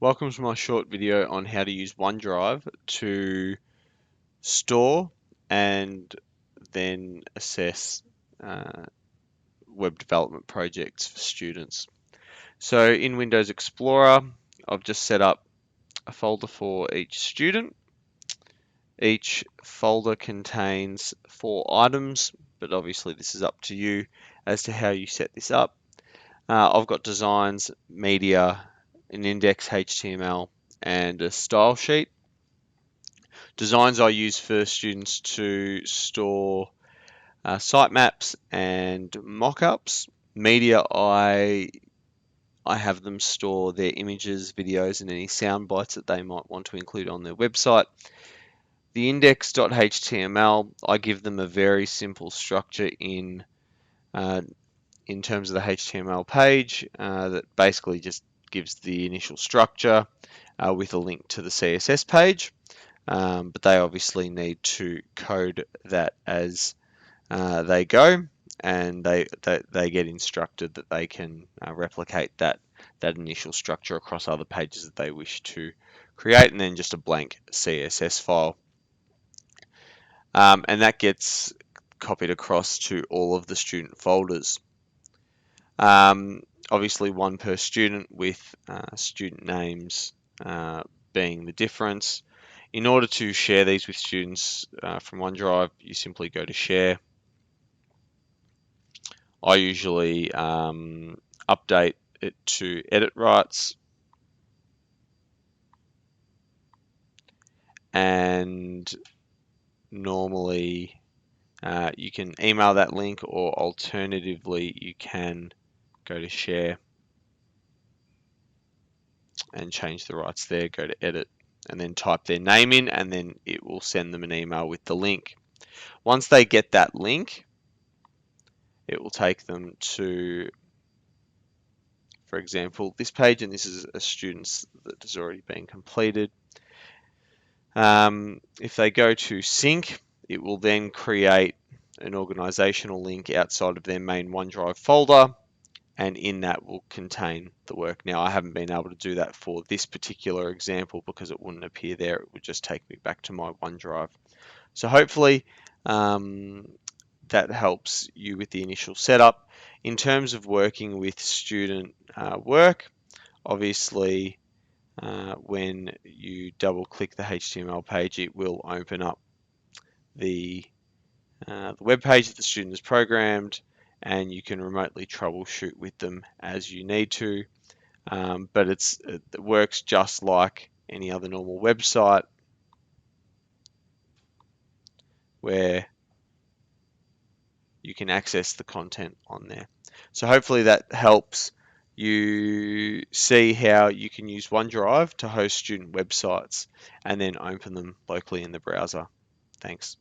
Welcome to my short video on how to use OneDrive to store and then assess web development projects for students. So in Windows Explorer, I've just set up a folder for each student. Each folder contains 4 items, but obviously this is up to you as to how you set this up. I've got designs, media, an index HTML, and a style sheet. Designs I use for students to store sitemaps and mockups. Media I have them store their images, videos, and any sound bites that they might want to include on their website. The index.html, I give them a very simple structure in terms of the HTML page that basically just gives the initial structure with a link to the CSS page. But they obviously need to code that as they go, and they get instructed that they can replicate that initial structure across other pages that they wish to create, and then just a blank CSS file. And that gets copied across to all of the student folders. Obviously one per student with student names being the difference. In order to share these with students from OneDrive, you simply go to share. I usually update it to edit rights, and normally you can email that link, or alternatively you can go to share and change the rights there, go to edit, and then type their name in, and then it will send them an email with the link. Once they get that link, it will take them to, for example, this page, and this is a student's that has already been completed. If they go to sync, it will then create an organizational link outside of their main OneDrive folder, and in that will contain the work. Now, I haven't been able to do that for this particular example because it wouldn't appear there. It would just take me back to my OneDrive. So hopefully that helps you with the initial setup. In terms of working with student work, obviously when you double click the HTML page, it will open up the web page that the student has programmed, and you can remotely troubleshoot with them as you need to. But it works just like any other normal website, where you can access the content on there. So hopefully that helps you see how you can use OneDrive to host student websites and then open them locally in the browser. Thanks.